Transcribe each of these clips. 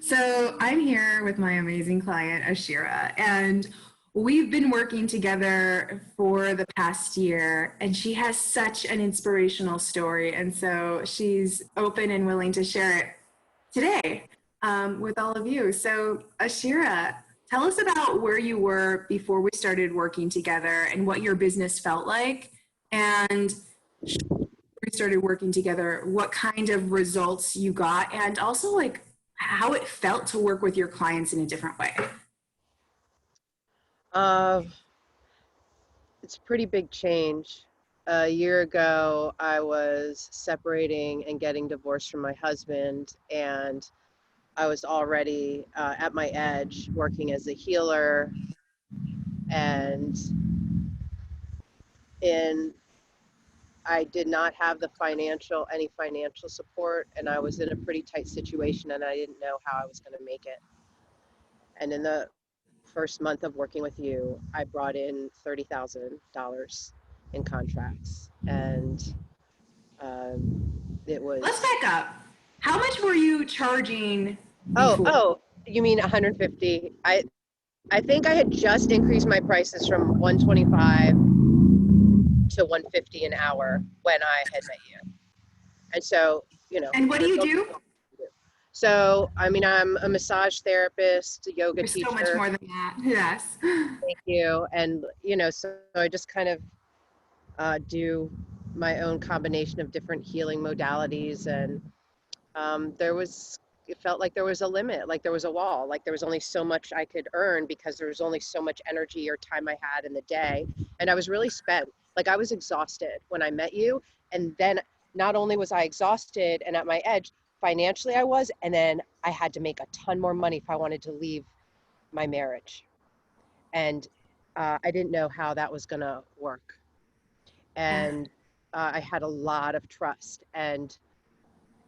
So I'm here with my amazing client, Ashira, and we've been working together for the past year, and she has such an inspirational story. And so she's open and willing to share it today with all of you. So, Ashira, tell us about where you were before we started working together and what your business felt like. And we started working together, what kind of results you got, and also like how it felt to work with your clients in a different way. Uh, it's a pretty big change. A year ago, I was separating and getting divorced from my husband, and I was already at my edge working as a healer. And in I did not have any financial support, and I was in a pretty tight situation, and I didn't know how I was going to make it. And in the first month of working with you, I brought in $30,000 in contracts, and it Let's was back up. How much were you charging oh before? oh you mean 150? I think I had just increased my prices from 125 to 150 an hour when I had met you, and so And what do there's you only do? so much I can do. So I mean, I'm a massage therapist, a yoga There's so much teacher. more than that. Yes. Thank you. And so I just kind of do my own combination of different healing modalities, and it felt like there was a limit, like there was a wall, like there was only so much I could earn because there was only so much energy or time I had in the day. And I was really spent. Like I was exhausted when I met you. And then not only was I exhausted and at my edge, financially I was, and then I had to make a ton more money if I wanted to leave my marriage. And I didn't know how that was going to work. Yeah. And I had a lot of trust. And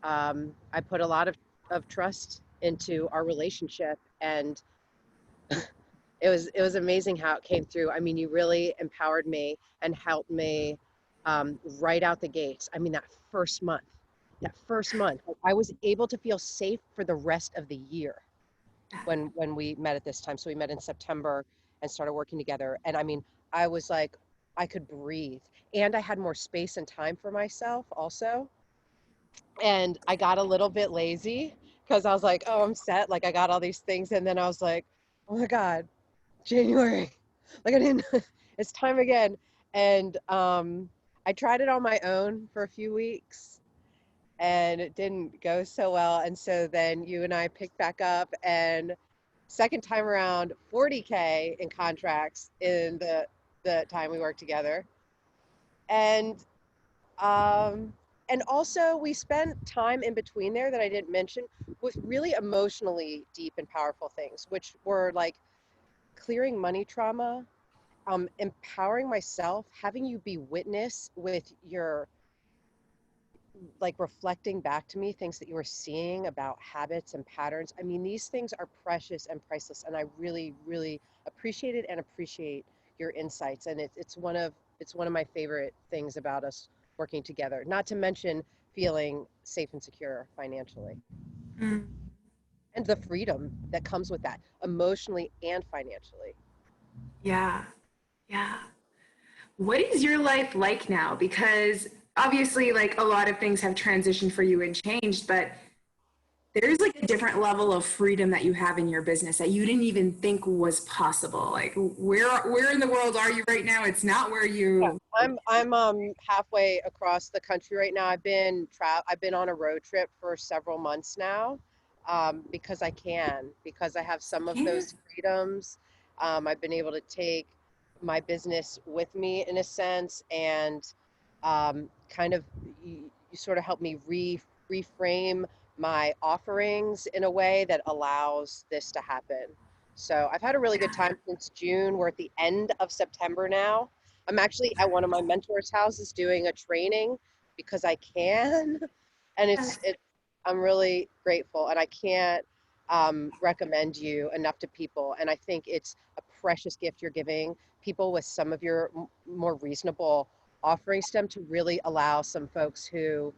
I put a lot of trust into our relationship, and it was amazing how it came through. I mean, you really empowered me and helped me right out the gates. I mean, that first month, I was able to feel safe for the rest of the year when we met at this time. So we met in September and started working together. And I mean, I was like, I could breathe, and I had more space and time for myself also. And I got a little bit lazy because I was like, oh, I'm set. Like I got all these things. And then I was like, oh my God, January. Like I didn't, it's time again. And I tried it on my own for a few weeks and it didn't go so well. And so then you and I picked back up, and second time around, 40K in contracts in the time we worked together. And um, and also, we spent time in between there that I didn't mention with really emotionally deep and powerful things, which were like clearing money trauma, empowering myself, having you be witness with your like reflecting back to me things that you were seeing about habits and patterns. I mean, these things are precious and priceless, and I really, really appreciate it and appreciate your insights. And it's one of my favorite things about us working together. Not to mention feeling safe and secure financially, Mm. and the freedom that comes with that, emotionally and financially. Yeah. Yeah. What is your life like now? Because obviously, like a lot of things have transitioned for you and changed, but there's like a different level of freedom that you have in your business that you didn't even think was possible. Like where in the world are you right now? It's not where Yeah, you. I'm halfway across the country right now. I've been on a road trip for several months now, because because I have some of Yeah. those freedoms. I've been able to take my business with me in a sense, and kind of you sort of help me reframe my offerings in a way that allows this to happen. So I've had a really good Yeah. time since June. We're at the end of September now. I'm actually at one of my mentors' houses doing a training because I can, and I'm really grateful, and I can't recommend you enough to people. And I think it's a precious gift you're giving people with some of your more reasonable offerings to them, to really allow some folks who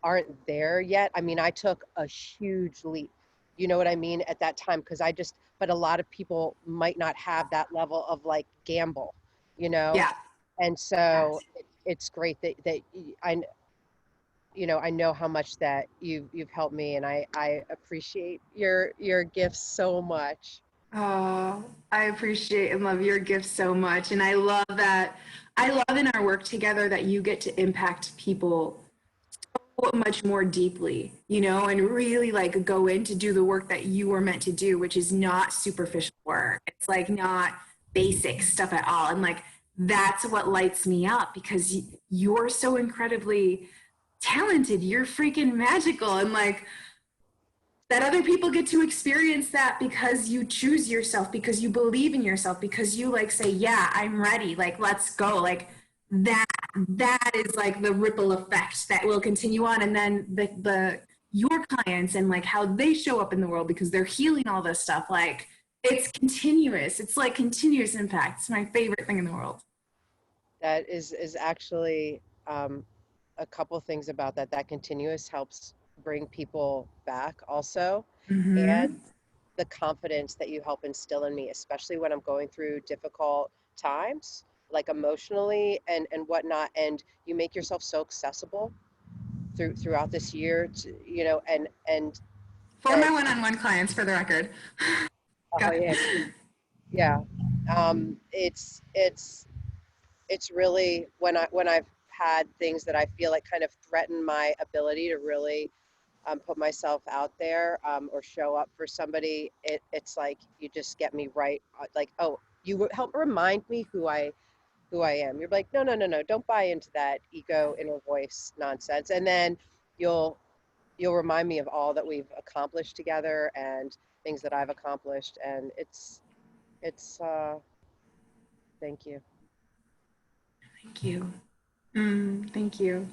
aren't there yet. I mean, I took a huge leap. You know what I mean? At that time, because but a lot of people might not have that level of like gamble, you know? Yeah. And so it's great I know how much that you've helped me, and I appreciate your gifts so much. Oh, I appreciate and love your gifts so much. And I love that. I love in our work together that you get to impact people so much more deeply, you know, and really like go in to do the work that you were meant to do, which is not superficial work. It's like not basic stuff at all. And like that's what lights me up because you're so incredibly talented. You're freaking magical. And like, that other people get to experience that because you choose yourself, because you believe in yourself, because you like say, yeah, I'm ready, like let's go, like that that is like the ripple effect that will continue on. And then the your clients and like how they show up in the world because they're healing all this stuff, like it's continuous, it's like continuous impact. It's my favorite thing in the world. That is actually a couple things about that. That continuous helps bring people back also, and Mm-hmm. the confidence that you help instill in me, especially when I'm going through difficult times, like emotionally and whatnot. And you make yourself so accessible throughout this year, and For my that one-on-one clients, for the record. Go oh yeah, ahead. yeah. It's really when I've had things that I feel like kind of threaten my ability to really put myself out there or show up for somebody. It's like you just get me right. Like, oh, you help remind me who I am. You're like, no, no, no, no, don't buy into that ego inner voice nonsense. And then you'll you'll remind me of all that we've accomplished together and things that I've accomplished. And it's thank you. Thank you. Thank you.